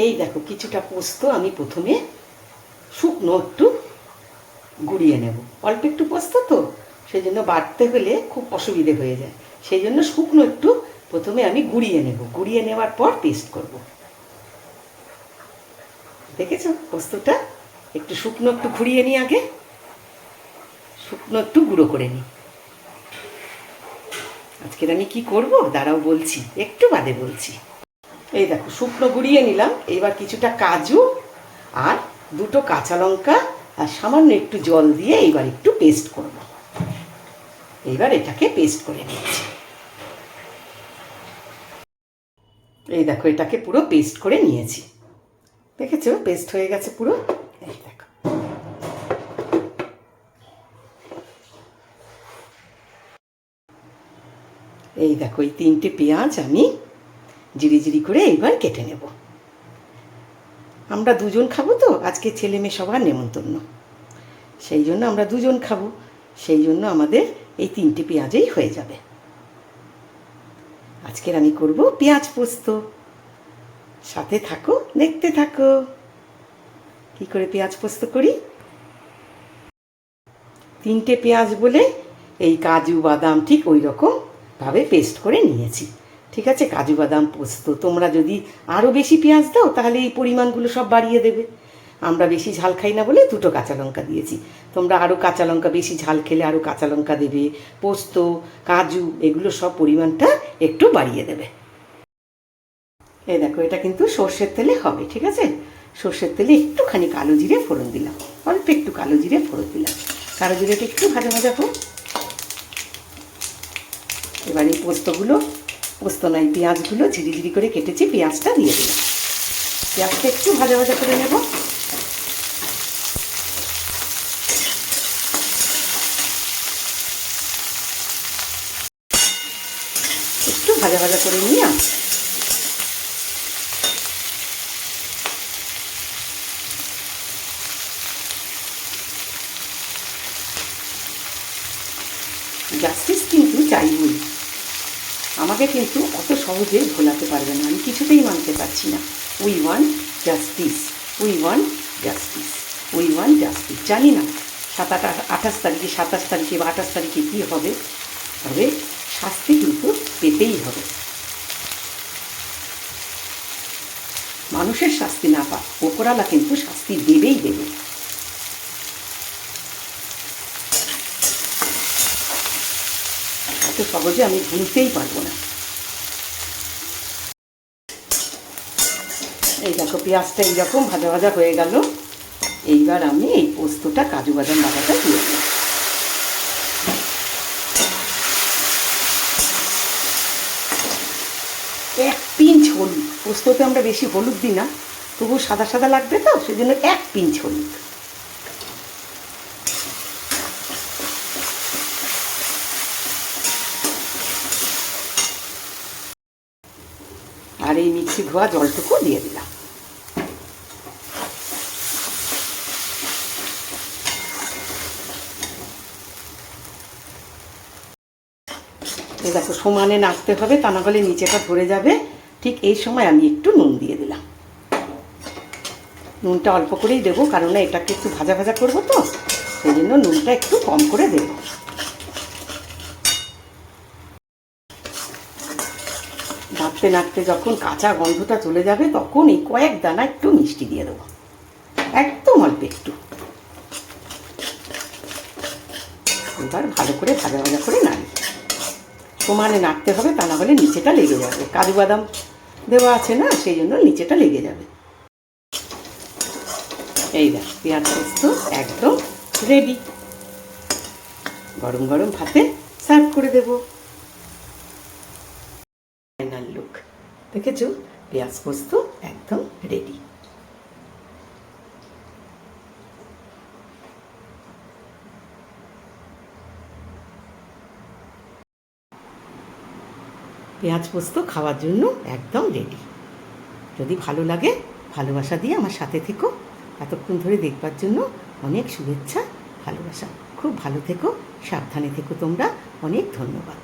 এই দেখো কিছুটা পোস্ত আমি প্রথমে শুকনো একটু গুঁড়িয়ে নেব। অল্প একটু পোস্ত তো, সেই জন্য বাটতে হলে খুব অসুবিধে হয়ে যায়, সেই জন্য শুকনো একটু প্রথমে আমি গুঁড়িয়ে নেব। গুঁড়িয়ে নেওয়ার পর পেস্ট করব। দেখেছো পোস্তটা একটু শুকনো একটু ঘুরিয়ে নিই, আগে শুকনো একটু গুঁড়ো করে নিই। আজকের আমি কি করব দাঁড়াও বলছি, একটু বাদে বলছি। এই দেখো শুকনো গুঁড়িয়ে নিলাম। এবার কিছুটা কাজু আর দুটো কাঁচা লঙ্কা আর সামান্য একটু জল দিয়ে এইবার একটু পেস্ট করব। এইবার এটাকে পেস্ট করে নিচ্ছি। এই দেখো এটাকে পুরো পেস্ট করে নিয়েছি। দেখেছো পেস্ট হয়ে গেছে পুরো। এই দেখো এই দেখো এই 3টে পেঁয়াজ আমি জিরি জিরি করে এইবার কেটে নেব। আমরা দুজন খাবো তো, আজকে ছেলে মেয়ে সবার নেমন্তন্ন, সেই জন্য আমরা দুজন খাবো, সেই জন্য আমাদের এই 3টে পেঁয়াজেই হয়ে যাবে। আজকের আমি করব পেঁয়াজ পোস্ত। সাথে থাকো, দেখতে থাকো কি করে পেঁয়াজ পোস্ত করি। 3টে পেঁয়াজ বলে এই কাজু বাদাম ঠিক ওই রকম ভাবে পেস্ট করে নিয়েছি। ঠিক আছে, কাজু বাদাম পোস্ত তোমরা যদি আরও বেশি পেঁয়াজ দাও তাহলে এই পরিমাণগুলো সব বাড়িয়ে দেবে। আমরা বেশি ঝাল খাই না বলে 2টো কাঁচা লঙ্কা দিয়েছি। তোমরা আরও কাঁচা লঙ্কা, বেশি ঝাল খেলে আরও কাঁচা লঙ্কা দেবে। পোস্ত কাজু এগুলো সব পরিমাণটা একটু বাড়িয়ে দেবে। এই দেখো এটা কিন্তু সর্ষের তেলে হবে, ঠিক আছে। সর্ষের তেলে একটুখানি কালো জিরে ফোড়ন দিলাম, অল্প একটু কালো জিরে ফোড়ন দিলাম। কালো জিরেটা একটু ভাজা ভাজা হোক। এবার এই পোস্ত নয় পেঁয়াজগুলো ঝিরি ঝিরি করে কেটেছি, পেঁয়াজটা দিয়ে দিলাম। পেঁয়াজটা একটু ভাজা ভাজা করে নেব। একটু ভাজা ভাজা করে নিয়ে জাস্টিস কিন্তু চাইবই, আমাকে কিন্তু অত সহজে ভোলাতে পারবে না, আমি কিছুতেই মানতে পারছি না। We want justice, we want justice, we want justice. জানি না 28 তারিখে 27 তারিখে বা 28 তারিখে কী হবে, তবে শাস্তি কিন্তু পেতেই হবে। মানুষের শাস্তি না পাক, ওপরওয়ালা কিন্তু শাস্তি দেবেই দেবে। এত সহজে আমি ভুলতেই পারবো না। এই দেখো পেঁয়াজটা এইরকম ভাজা ভাজা হয়ে গেল। এইবার আমি এই পোস্তটা কাজু বাদাম বাটাটা দিয়ে দিলাম। এক পিঞ্চ হলুদ, পোস্ততে আমরা বেশি হলুদ দিই না, তবু সাদা সাদা লাগবে তো, সেই জন্য 1 পিঞ্চ হলুদ। আর এই মিক্সি ধোয়া জলটুকু দিয়ে দিলাম। এই দেখো সমানে নাড়তে হবে, তা না হলে নিচেটা ধরে যাবে। ঠিক এই সময় আমি একটু নুন দিয়ে দিলাম। নুনটা অল্প করেই দেবো, কারণ এটাকে একটু ভাজা ভাজা করবো তো, সেই জন্য নুনটা একটু কম করে দেবো। নাড়তে নাড়তে যখন কাঁচা গন্ধটা চলে যাবে তখন এই কয়েক দানা একটু মিষ্টি দিয়ে দেবো, একদম অল্প একটু। এবার ভালো করে ভাজা ভাজা করে নাড়ি, সমানে নাড়তে হবে, তা না হলে নিচেটা লেগে যাবে। কাজু বাদাম দেওয়া আছে না, সেই জন্য নিচেটা লেগে যাবে। এই দেখ পেঁয়াজ পোস্ত একদম রেডি। গরম গরম ভাতে সার্ভ করে দেব। ফাইনাল লুক দেখেছো, পেঁয়াজ পোস্ত একদম রেডি। পেঁয়াজ পোস্ত খাওয়ার জন্য একদম রেডি। যদি ভালো লাগে ভালোবাসা দিয়ে আমার সাথে থেকো। এতক্ষণ ধরে দেখবার জন্য অনেক শুভেচ্ছা, ভালোবাসা। খুব ভালো থেকো, সাবধানে থেকো তোমরা। অনেক ধন্যবাদ।